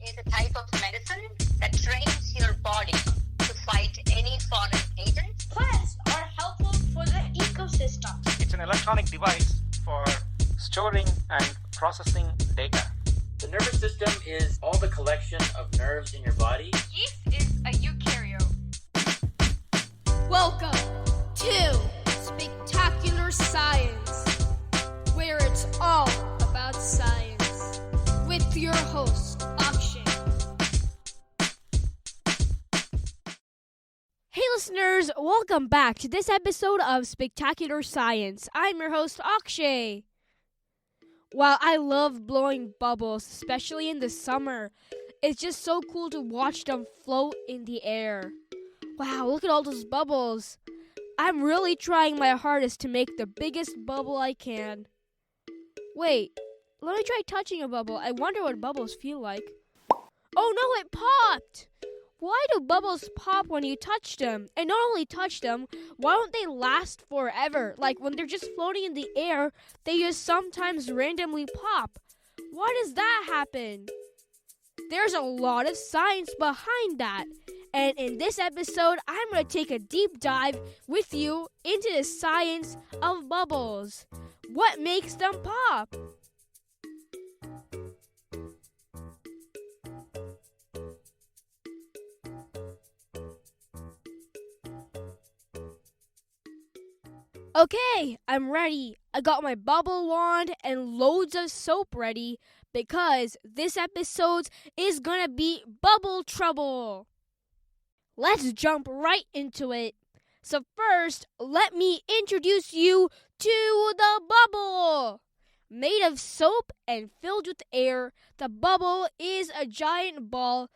is a type of medicine that trains your body to fight any foreign agent. Plants are helpful for the ecosystem. It's an electronic device for storing and processing data. The nervous system is all the collection of nerves in your body. Yeast is a eukaryote. Welcome to Spectacular Science, where it's all about science, with your host, Akshay. Hey listeners, welcome back to this episode of Spectacular Science. I'm your host, Akshay. Wow, I love blowing bubbles, especially in the summer. It's just so cool to watch them float in the air. Wow, look at all those bubbles. I'm really trying my hardest to make the biggest bubble I can. Wait, let me try touching a bubble. I wonder what bubbles feel like. Oh no, it popped! Why do bubbles pop when you touch them? And not only touch them, why don't they last forever? Like when they're just floating in the air, they just sometimes randomly pop. Why does that happen? There's a lot of science behind that. And in this episode, I'm going to take a deep dive with you into the science of bubbles. What makes them pop? Okay, I'm ready. I got my bubble wand and loads of soap ready because this episode is gonna be bubble trouble. Let's jump right into it. So first, let me introduce you to the bubble. Made of soap and filled with air, the bubble is a giant ball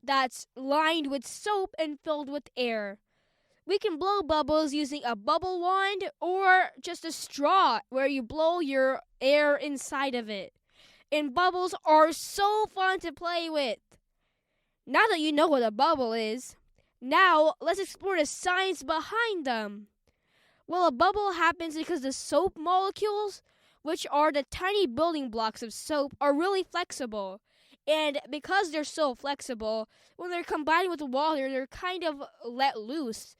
that's lined with soap and filled with air. We can blow bubbles using a bubble wand or just a straw where you blow your air inside of it. And bubbles are so fun to play with. Now that you know what a bubble is, now let's explore the science behind them. Well, a bubble happens because the soap molecules, which are the tiny building blocks of soap, are really flexible. And because they're so flexible, when they're combined with water, they're kind of let loose.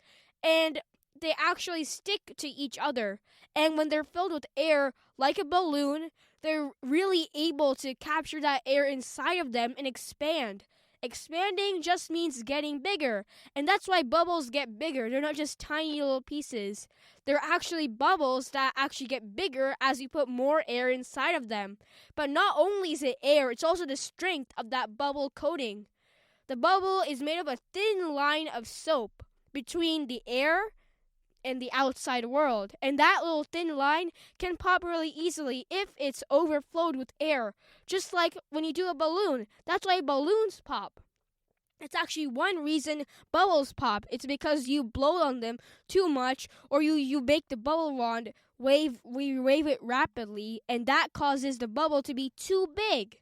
And they actually stick to each other. And when they're filled with air, like a balloon, they're really able to capture that air inside of them and expand. Expanding just means getting bigger. And that's why bubbles get bigger. They're not just tiny little pieces. They're actually bubbles that actually get bigger as you put more air inside of them. But not only is it air, it's also the strength of that bubble coating. The bubble is made of a thin line of soap between the air and the outside world. And that little thin line can pop really easily if it's overflowed with air. Just like when you do a balloon. That's why balloons pop. It's actually one reason bubbles pop. It's because you blow on them too much, or you make the bubble wand wave it rapidly, and that causes the bubble to be too big.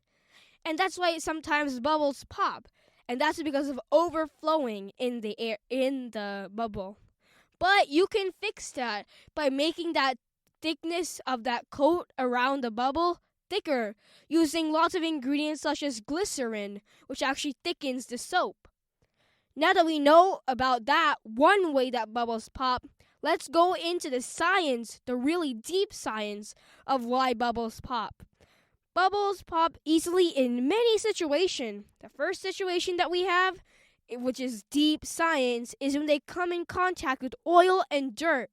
And that's why sometimes bubbles pop. And that's because of overflowing in the air in the bubble. But you can fix that by making that thickness of that coat around the bubble thicker, using lots of ingredients such as glycerin, which actually thickens the soap. Now that we know about that one way that bubbles pop, let's go into the science, the really deep science of why bubbles pop. Bubbles pop easily in many situations. The first situation that we have, which is deep science, is when they come in contact with oil and dirt.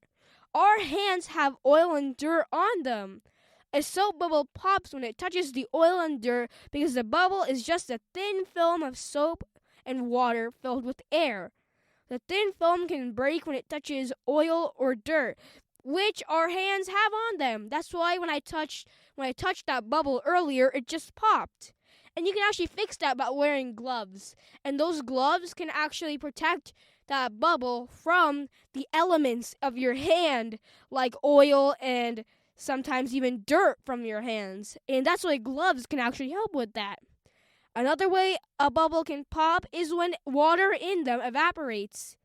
Our hands have oil and dirt on them. A soap bubble pops when it touches the oil and dirt because the bubble is just a thin film of soap and water filled with air. The thin film can break when it touches oil or dirt, which our hands have on them. That's why when I touched that bubble earlier, it just popped. And you can actually fix that by wearing gloves. And those gloves can actually protect that bubble from the elements of your hand, like oil and sometimes even dirt from your hands. And that's why gloves can actually help with that. Another way a bubble can pop is when water in them evaporates.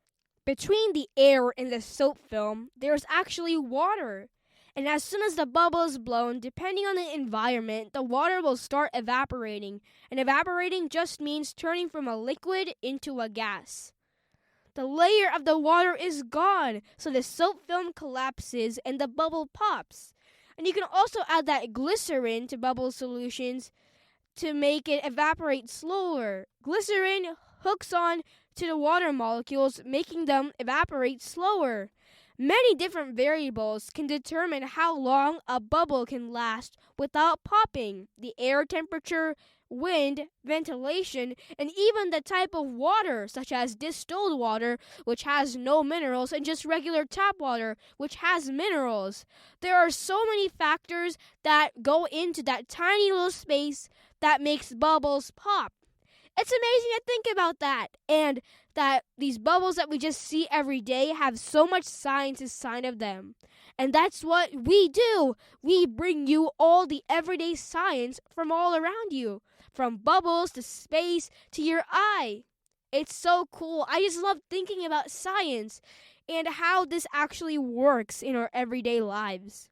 Between the air and the soap film, there's actually water. And as soon as the bubble is blown, depending on the environment, the water will start evaporating. And evaporating just means turning from a liquid into a gas. The layer of the water is gone, so the soap film collapses and the bubble pops. And you can also add that glycerin to bubble solutions to make it evaporate slower. Glycerin hooks on to the water molecules, making them evaporate slower. Many different variables can determine how long a bubble can last without popping. The air temperature, wind, ventilation, and even the type of water, such as distilled water, which has no minerals, and just regular tap water, which has minerals. There are so many factors that go into that tiny little space that makes bubbles pop. It's amazing to think about that, and that these bubbles that we just see every day have so much science inside of them. And that's what we do. We bring you all the everyday science from all around you, from bubbles to space to your eye. It's so cool. I just love thinking about science and how this actually works in our everyday lives.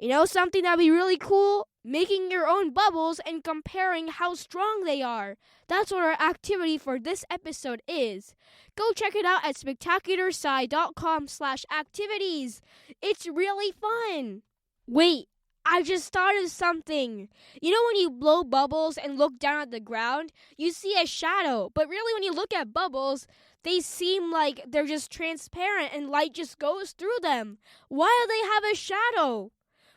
You know something that'd be really cool? Making your own bubbles and comparing how strong they are. That's what our activity for this episode is. Go check it out at spectacularsci.com/activities. It's really fun. Wait, I just thought of something. You know when you blow bubbles and look down at the ground, you see a shadow. But really when you look at bubbles, they seem like they're just transparent and light just goes through them. Why do they have a shadow?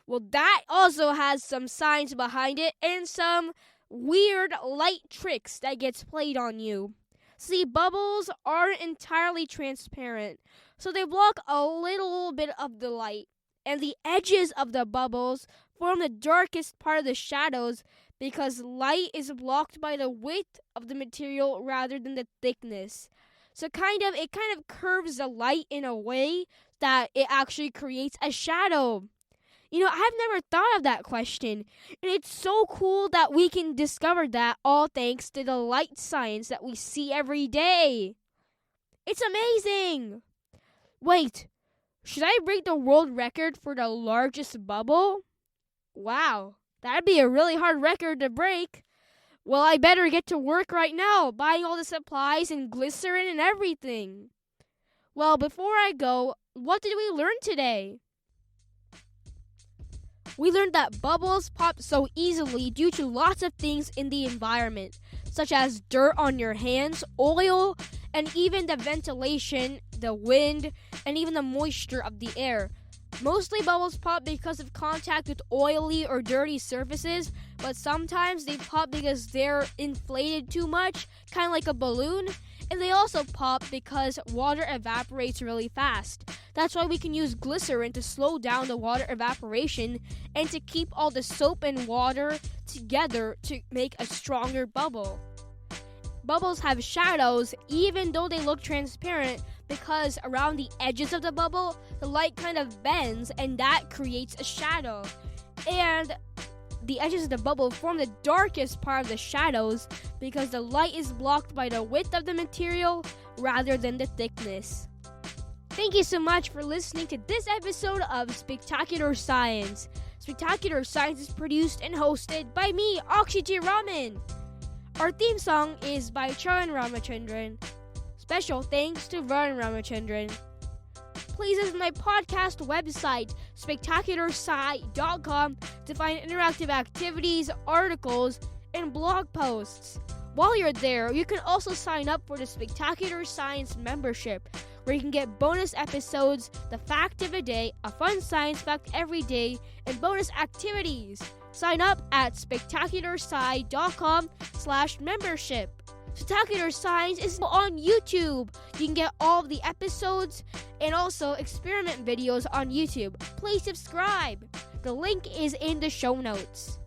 Well, that also has some science behind it and some weird light tricks that gets played on you. See, bubbles aren't entirely transparent, so they block a little bit of the light. And the edges of the bubbles form the darkest part of the shadows because light is blocked by the width of the material rather than the thickness. So it kind of curves the light in a way that it actually creates a shadow. You know, I've never thought of that question, and it's so cool that we can discover that all thanks to the light science that we see every day. It's amazing! Wait, should I break the world record for the largest bubble? Wow, that'd be a really hard record to break. Well, I better get to work right now, buying all the supplies and glycerin and everything. Well, before I go, what did we learn today? We learned that bubbles pop so easily due to lots of things in the environment, such as dirt on your hands, oil, and even the ventilation, the wind, and even the moisture of the air. Mostly bubbles pop because of contact with oily or dirty surfaces, but sometimes they pop because they're inflated too much, kind of like a balloon. And they also pop because water evaporates really fast. That's why we can use glycerin to slow down the water evaporation and to keep all the soap and water together to make a stronger bubble. Bubbles have shadows even though they look transparent because around the edges of the bubble, the light kind of bends and that creates a shadow. And the edges of the bubble form the darkest part of the shadows because the light is blocked by the width of the material rather than the thickness. Thank you so much for listening to this episode of Spectacular Science. Spectacular Science is produced and hosted by me, Akshay Raman. Our theme song is by Charan Ramachandran. Special thanks to Varun Ramachandran. Please visit my podcast website, spectacularsci.com, to find interactive activities, articles, and blog posts. While you're there, you can also sign up for the Spectacular Science membership, where you can get bonus episodes, the fact of the day, a fun science fact every day, and bonus activities. Sign up at spectacularsci.com/membership. Spectacular Science is on YouTube. You can get all of the episodes and also experiment videos on YouTube. Please subscribe. The link is in the show notes.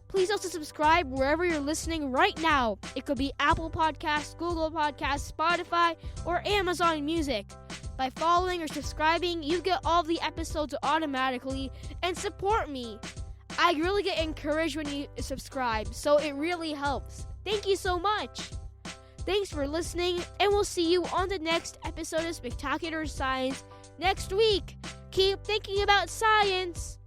Please also subscribe wherever you're listening right now. It could be Apple Podcasts, Google Podcasts, Spotify, or Amazon Music. By following or subscribing, you get all of the episodes automatically and support me. I really get encouraged when you subscribe, so it really helps. Thank you so much. Thanks for listening, and we'll see you on the next episode of Spectacular Science next week. keep thinking about science.